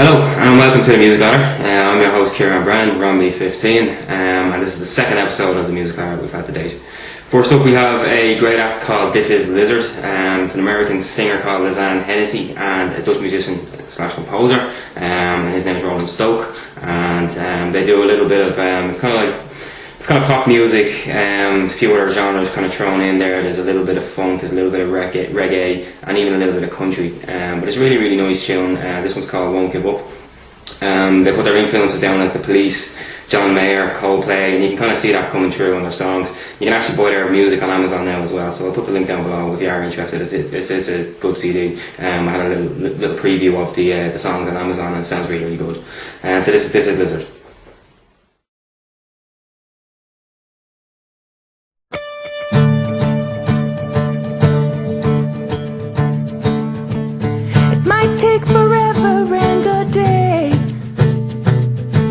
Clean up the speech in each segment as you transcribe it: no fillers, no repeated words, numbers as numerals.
Hello and welcome to the Music Ladder. I'm your host Kieran Brand, Romney 15, and this is the second episode of the Music Ladder we've had to date. First up we have a great act called This Is Lizzard. It's an American singer called Lizzard and a Dutch musician slash composer, and his name is Roland Stoke, and they do a little bit of, it's kind of pop music, a few other genres kind of thrown in there. There's a little bit of funk, there's a little bit of reggae, and even a little bit of country. But it's a really, really nice tune. This one's called Won't Give Up. They put their influences down as The Police, John Mayer, Coldplay, and you can kind of see that coming through on their songs. You can actually buy their music on Amazon now as well, so I'll put the link down below if you are interested. It's a good CD. I had a little preview of the songs on Amazon, and it sounds really, really good. So this is Lizzard. Take forever and a day.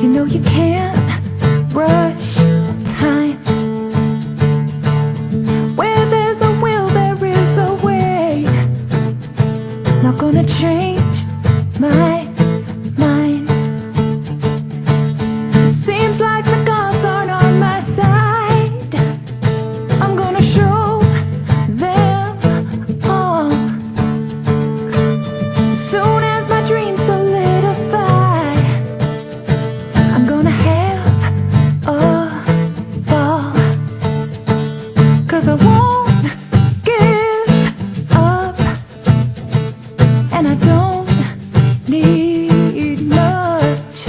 You know you can't rush time. Where there's a will, there is a way. Not gonna change my mind. Seems like the gods aren't on my side. I'm gonna show them all. Soon as my dreams solidify, I'm gonna have a ball. 'Cause I won't give up, and I don't need much.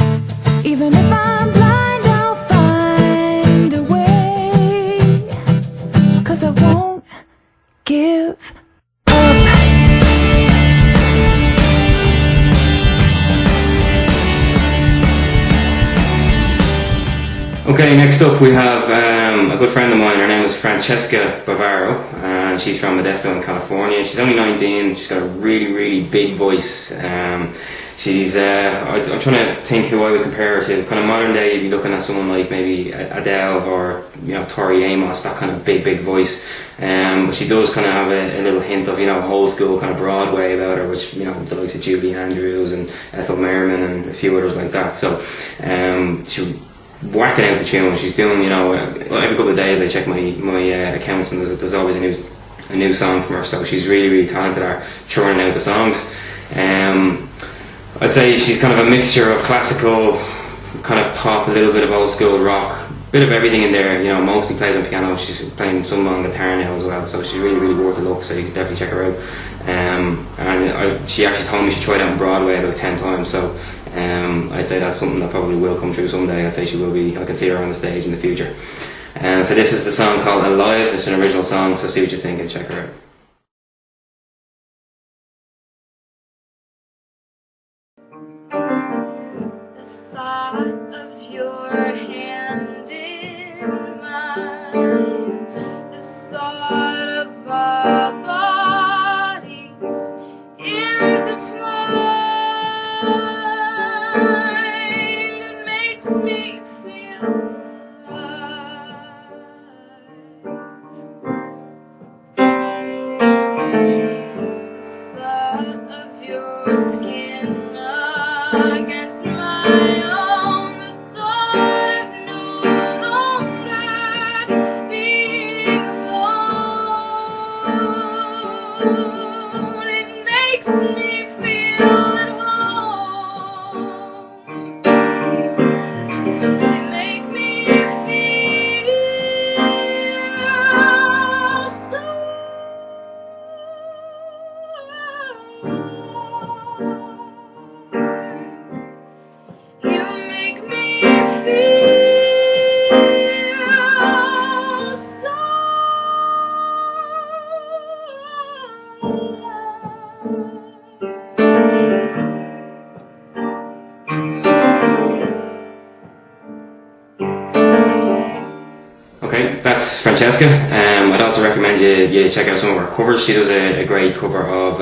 Even if I'm blind, I'll find a way. 'Cause I won't give up. Okay, next up we have a good friend of mine. Her name is Francesca Bavaro, and she's from Modesto in California. She's only 19. She's got a really, really big voice. She's I'm trying to think who I would compare her to. Kind of modern day, you'd be looking at someone like maybe Adele or Tori Amos, that kind of big voice. But she does kind of have a little hint of old school kind of Broadway about her, which the likes of Julie Andrews and Ethel Merman and a few others like that. So she whacking out the tune. She's doing, every couple of days I check my accounts, and there's always a new song from her. So she's really, really talented at churning out the songs. I'd say she's kind of a mixture of classical, kind of pop, a little bit of old school rock, bit of everything in there. Mostly plays on piano. She's playing some on guitar now as well. So she's really, really worth a look. So you can definitely check her out. She actually told me she tried out on Broadway about 10 times. So I'd say that's something that probably will come true someday. I'd say she will be. I can see her on the stage in the future. So this is the song called Alive. It's an original song. So see what you think and check her out. The thought of your hand in mine, the thought of our bodies intertwined, it makes me feel alive. The thought of your skin against my own, the thought of no longer being alone, it makes me feel at home. They make me feel so you that's Francesca. I'd also recommend you check out some of her covers. She does a great cover of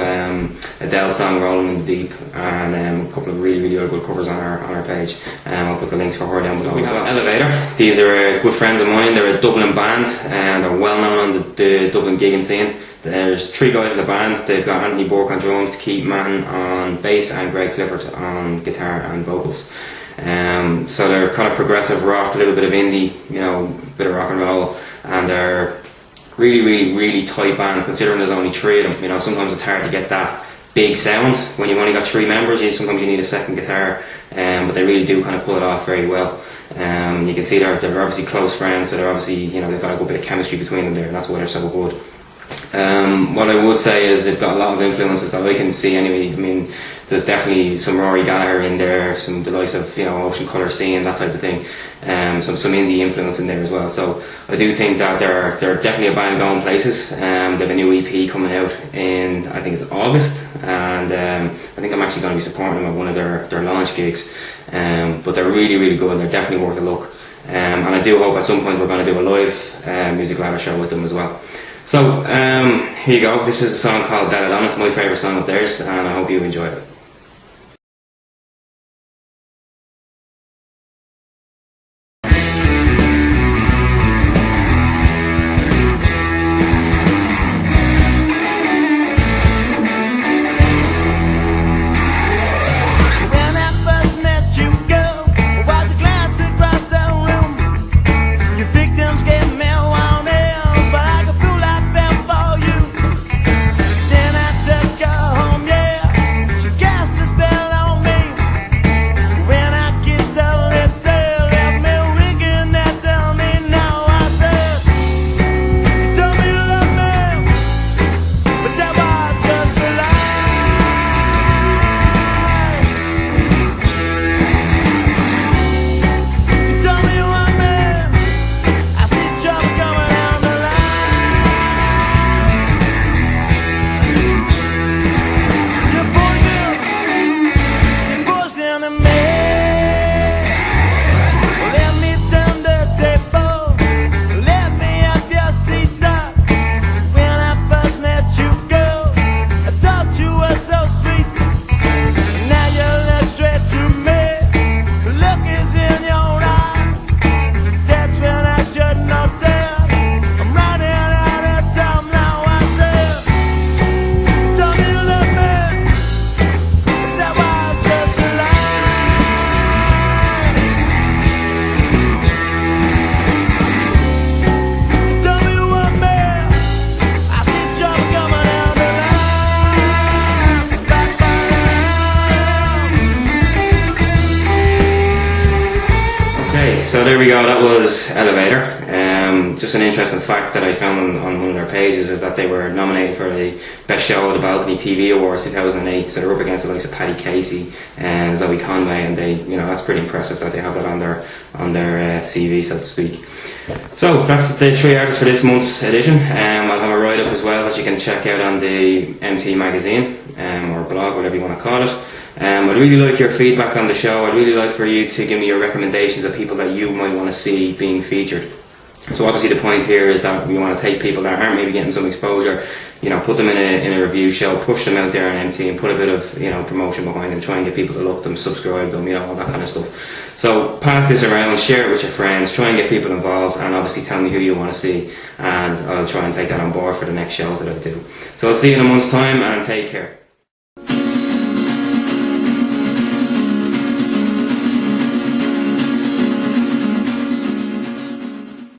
Adele's song "Rolling in the Deep," and a couple of really other good covers on her page. I'll put the links for her down below. We have ELAVATOR. These are good friends of mine. They're a Dublin band, and they're well known on the Dublin gigging scene. There's 3 guys in the band. They've got Anthony Bourke on drums, Keith Mann on bass, and Greg Clifford on guitar and vocals. So they're kind of progressive rock, a little bit of indie, a bit of rock and roll, and they're really tight band considering there's only 3 of them. Sometimes it's hard to get that big sound when you've only got 3 members. Sometimes you need a second guitar, but they really do kind of pull it off very well. You can see they're obviously close friends, so they're obviously, they've got a good bit of chemistry between them there, and that's why they're so good. What I would say is they've got a lot of influences that I can see anyway. There's definitely some Rory Gallagher in there, some the likes of Ocean Colour Scene, that type of thing. Some indie influence in there as well. So I do think that they're definitely a band going places. They have a new EP coming out in, I think it's August, and I think I'm actually going to be supporting them at one of their launch gigs. But they're really good, and they're definitely worth a look. And I do hope at some point we're going to do a live music ladder show with them as well. So here you go. This is a song called Belladonna. It's my favourite song of theirs, and I hope you enjoy it. So there we go, that was ELAVATOR. Just an interesting fact that I found on one of their pages is that they were nominated for the Best Show of the Balcony TV Awards 2008. So they're up against the likes of Paddy Casey and Zoe Conway, and they, that's pretty impressive that they have that on their CV, so to speak. So that's the 3 artists for this month's edition. I'll have a write-up as well that you can check out on the MT magazine or blog, whatever you want to call it. I'd really like your feedback on the show. I'd really like for you to give me your recommendations of people that you might want to see being featured. So obviously the point here is that we want to take people that aren't maybe getting some exposure, put them in a review show, push them out there on MT and put a bit of promotion behind them, try and get people to look them, subscribe them, all that kind of stuff. So pass this around, share it with your friends, try and get people involved, and obviously tell me who you want to see, and I'll try and take that on board for the next shows that I do. So I'll see you in a month's time, and take care.